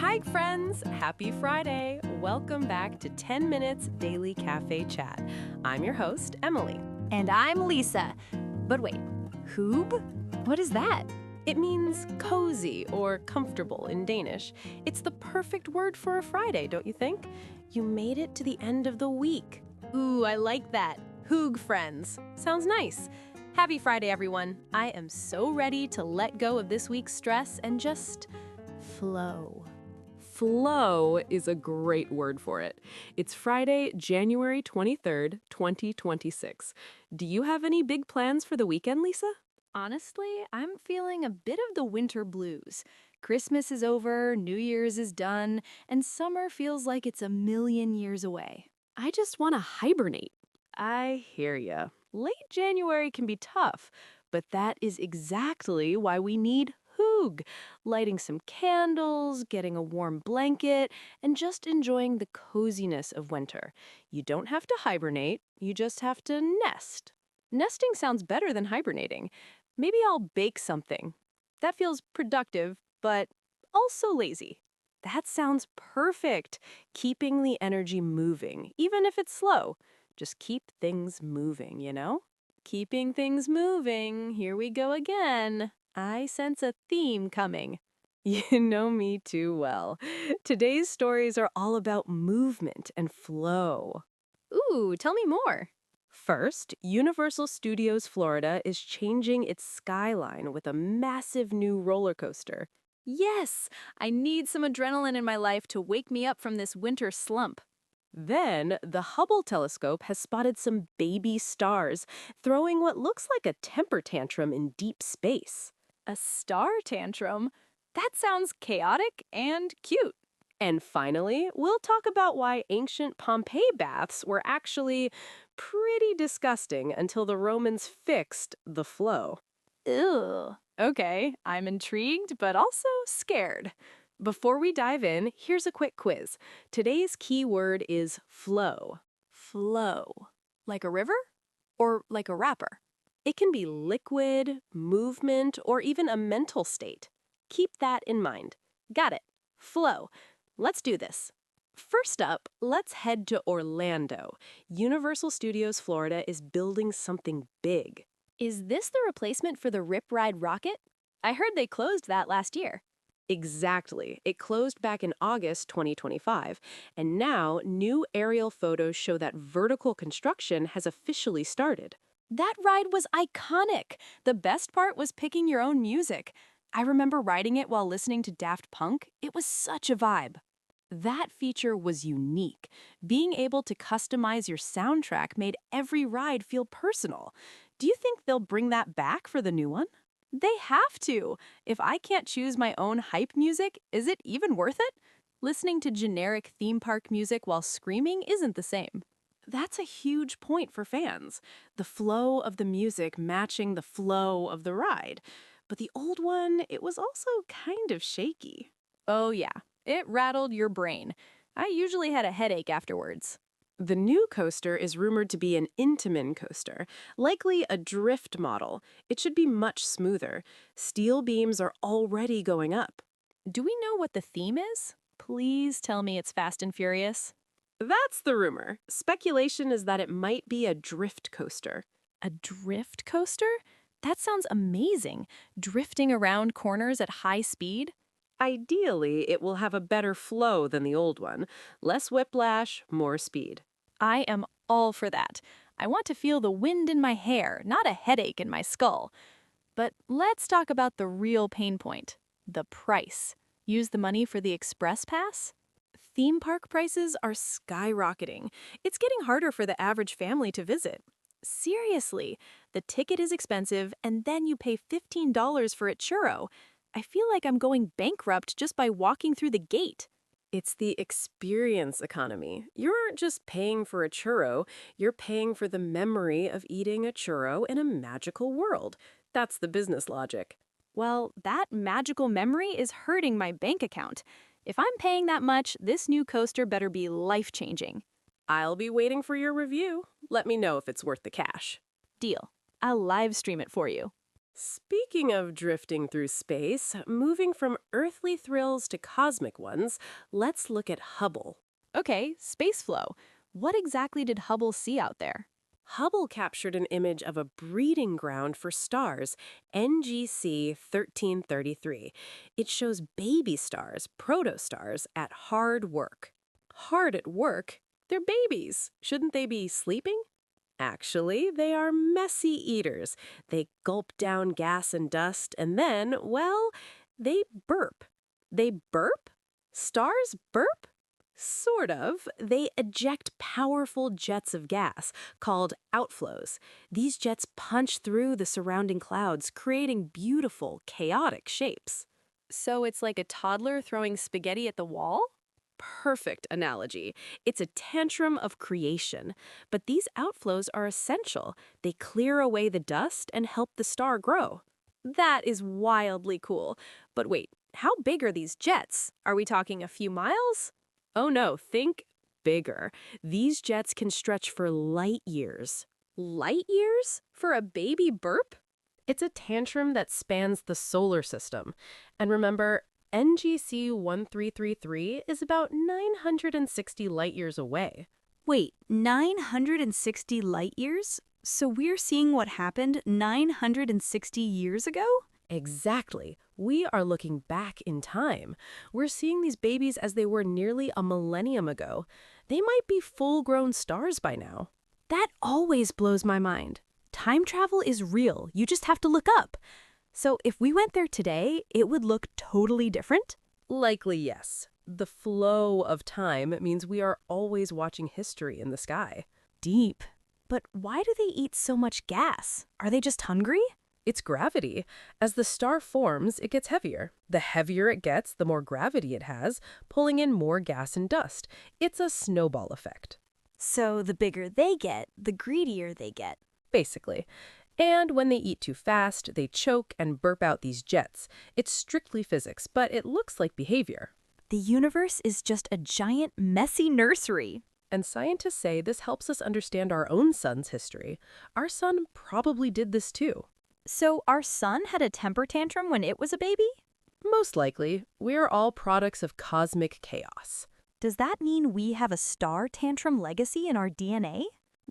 Hi, friends! Happy Friday! Welcome back to 10 Minutes Daily Cafe Chat. I'm your host, Emily. And I'm Lisa. But wait, Hub? What is that? It means cozy or comfortable in Danish. It's the perfect word for a Friday, don't you think? You made it to the end of the week. Ooh, I like that. Hug, friends. Sounds nice. Happy Friday, everyone. I am so ready to let go of this week's stress and just flow. Flow is a great word for it. It's Friday, January 23rd, 2026. Do you have any big plans for the weekend, Lisa? Honestly, I'm feeling a bit of the winter blues. Christmas is over, New Year's is done, and summer feels like it's a million years away. I just want to hibernate. I hear ya. Late January can be tough, but that is exactly why we need Hug. Lighting some candles, getting a warm blanket, and just enjoying the coziness of winter. You don't have to hibernate, you just have to nest. Nesting sounds better than hibernating. Maybe I'll bake something. That feels productive, but also lazy. That sounds perfect. Keeping the energy moving, even if it's slow. Just keep things moving, you know? Keeping things moving. Here we go again. I sense a theme coming. You know me too well. Today's stories are all about movement and flow. Ooh, tell me more. First, Universal Studios Florida is changing its skyline with a massive new roller coaster. Yes, I need some adrenaline in my life to wake me up from this winter slump. Then, the Hubble Telescope has spotted some baby stars, throwing what looks like a temper tantrum in deep space. A star tantrum? That sounds chaotic and cute. And finally, we'll talk about why ancient Pompeii baths were actually pretty disgusting until the Romans fixed the flow. Ew. Okay, I'm intrigued, but also scared. Before we dive in, here's a quick quiz. Today's key word is flow. Flow. Like a river? Or like a rapper? It can be liquid, movement, or even a mental state. Keep that in mind. Got it. Flow. Let's do this. First up, let's head to Orlando. Universal Studios Florida is building something big. Is this the replacement for the Rip Ride rocket? I heard they closed that last year. Exactly. It closed back in August 2025, and now new aerial photos show that vertical construction has officially started. That ride was iconic. The best part was picking your own music. I remember riding it while listening to Daft Punk. It was such a vibe. That feature was unique. Being able to customize your soundtrack made every ride feel personal. Do you think they'll bring that back for the new one? They have to. If I can't choose my own hype music, is it even worth it? Listening to generic theme park music while screaming isn't the same. That's a huge point for fans. The flow of the music matching the flow of the ride. But the old one, it was also kind of shaky. Oh yeah, it rattled your brain. I usually had a headache afterwards. The new coaster is rumored to be an Intamin coaster, likely a drift model. It should be much smoother. Steel beams are already going up. Do we know what the theme is? Please tell me it's Fast and Furious. That's the rumor. Speculation is that it might be a drift coaster. A drift coaster? That sounds amazing. Drifting around corners at high speed? Ideally, it will have a better flow than the old one. Less whiplash, more speed. I am all for that. I want to feel the wind in my hair, not a headache in my skull. But let's talk about the real pain point, the price. Use the money for the express pass? Theme park prices are skyrocketing. It's getting harder for the average family to visit. Seriously, the ticket is expensive and then you pay $15 for a churro. I feel like I'm going bankrupt just by walking through the gate. It's the experience economy. You aren't just paying for a churro, you're paying for the memory of eating a churro in a magical world. That's the business logic. Well, that magical memory is hurting my bank account. If I'm paying that much, this new coaster better be life-changing. I'll be waiting for your review. Let me know if it's worth the cash. Deal. I'll live stream it for you. Speaking of drifting through space, moving from earthly thrills to cosmic ones, let's look at Hubble. Okay, space flow. What exactly did Hubble see out there? Hubble captured an image of a breeding ground for stars, NGC 1333. It shows baby stars, protostars, at hard work. Hard at work? They're babies. Shouldn't they be sleeping? Actually, they are messy eaters. They gulp down gas and dust, and then, well, they burp. They burp? Stars burp? Sort of. They eject powerful jets of gas, called outflows. These jets punch through the surrounding clouds, creating beautiful, chaotic shapes. So it's like a toddler throwing spaghetti at the wall? Perfect analogy. It's a tantrum of creation. But these outflows are essential. They clear away the dust and help the star grow. That is wildly cool. But wait, how big are these jets? Are we talking a few miles? Oh no, think bigger. These jets can stretch for light years. Light years? For a baby burp? It's a tantrum that spans the solar system. And remember, NGC 1333 is about 960 light years away. Wait, 960 light years? So we're seeing what happened 960 years ago? Exactly. We are looking back in time. We're seeing these babies as they were nearly a millennium ago. They might be full-grown stars by now. That always blows my mind. Time travel is real. You just have to look up. So if we went there today, it would look totally different? Likely, yes. The flow of time means we are always watching history in the sky. Deep. But why do they eat so much gas? Are they just hungry? It's gravity. As the star forms, it gets heavier. The heavier it gets, the more gravity it has, pulling in more gas and dust. It's a snowball effect. So the bigger they get, the greedier they get. Basically. And when they eat too fast, they choke and burp out these jets. It's strictly physics, but it looks like behavior. The universe is just a giant, messy nursery. And scientists say this helps us understand our own sun's history. Our sun probably did this too. So our sun had a temper tantrum when it was a baby? Most likely. We are all products of cosmic chaos. Does that mean we have a star tantrum legacy in our DNA?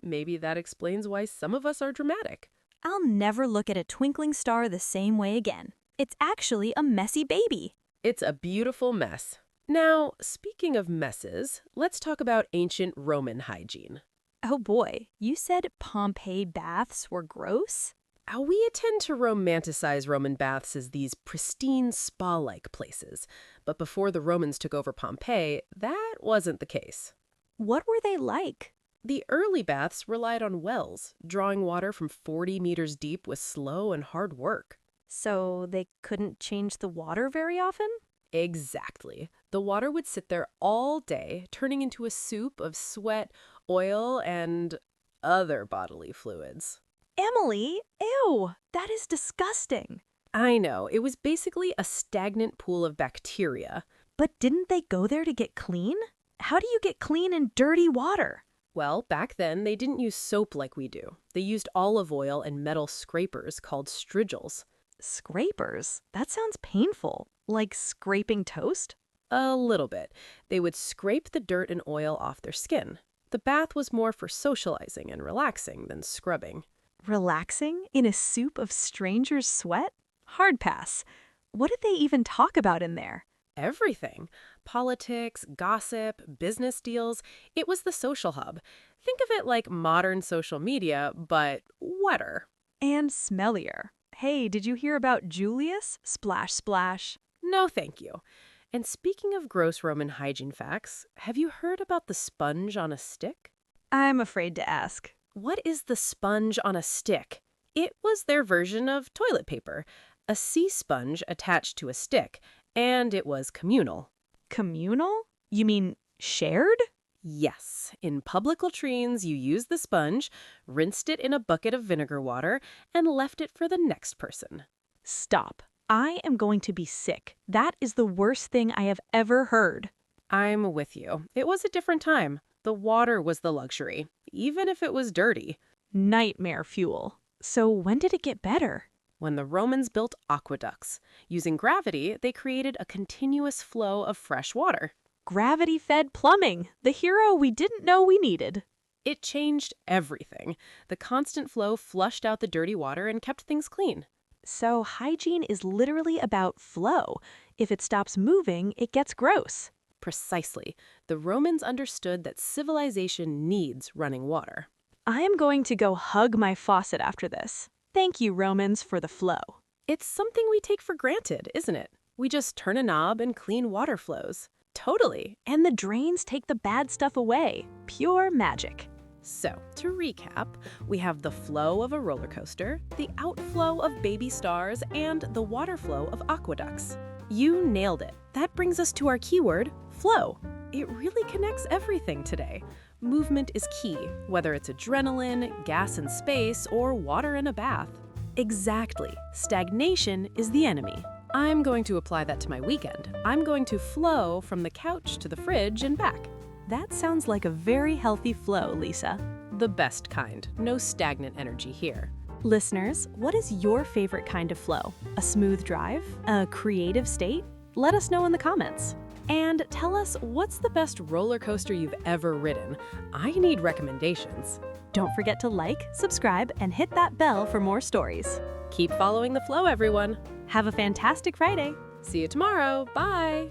Maybe that explains why some of us are dramatic. I'll never look at a twinkling star the same way again. It's actually a messy baby. It's a beautiful mess. Now, speaking of messes, let's talk about ancient Roman hygiene. Oh boy, you said Pompeii baths were gross? We tend to romanticize Roman baths as these pristine spa-like places. But before the Romans took over Pompeii, that wasn't the case. What were they like? The early baths relied on wells, drawing water from 40 meters deep with slow and hard work. So they couldn't change the water very often? Exactly. The water would sit there all day, turning into a soup of sweat, oil, and other bodily fluids. Emily, ew, that is disgusting. I know, it was basically a stagnant pool of bacteria. But didn't they go there to get clean? How do you get clean in dirty water? Well, back then, they didn't use soap like we do. They used olive oil and metal scrapers called strigils. Scrapers? That sounds painful. Like scraping toast? A little bit. They would scrape the dirt and oil off their skin. The bath was more for socializing and relaxing than scrubbing. Relaxing in a soup of strangers' sweat? Hard pass. What did they even talk about in there? Everything. Politics, gossip, business deals. It was the social hub. Think of it like modern social media, but wetter. And smellier. Hey, did you hear about Julius? Splash, splash. No, thank you. And speaking of gross Roman hygiene facts, have you heard about the sponge on a stick? I'm afraid to ask. What is the sponge on a stick? It was their version of toilet paper, a sea sponge attached to a stick, and it was communal. Communal? You mean shared? Yes. In public latrines, you used the sponge, rinsed it in a bucket of vinegar water, and left it for the next person. Stop. I am going to be sick. That is the worst thing I have ever heard. I'm with you. It was a different time. The water was the luxury, even if it was dirty. Nightmare fuel. So when did it get better? when the Romans built aqueducts. Using gravity, they created a continuous flow of fresh water. Gravity-fed plumbing, the hero we didn't know we needed. It changed everything. The constant flow flushed out the dirty water and kept things clean. So hygiene is literally about flow. If it stops moving, it gets gross. Precisely. The Romans understood that civilization needs running water. I am going to go hug my faucet after this. Thank you, Romans, for the flow. It's something we take for granted, isn't it? We just turn a knob and clean water flows. Totally. And the drains take the bad stuff away. Pure magic. So, to recap, we have the flow of a roller coaster, the outflow of baby stars, and the water flow of aqueducts. You nailed it. That brings us to our keyword, flow. It really connects everything today. Movement is key, whether it's adrenaline, gas in space, or water in a bath. Exactly. Stagnation is the enemy. I'm going to apply that to my weekend. I'm going to flow from the couch to the fridge and back. That sounds like a very healthy flow, Lisa. The best kind. No stagnant energy here. Listeners, what is your favorite kind of flow? A smooth drive? A creative state? Let us know in the comments. And tell us, what's the best roller coaster you've ever ridden? I need recommendations. Don't forget to like, subscribe, and hit that bell for more stories. Keep following the flow, everyone. Have a fantastic Friday. See you tomorrow. Bye.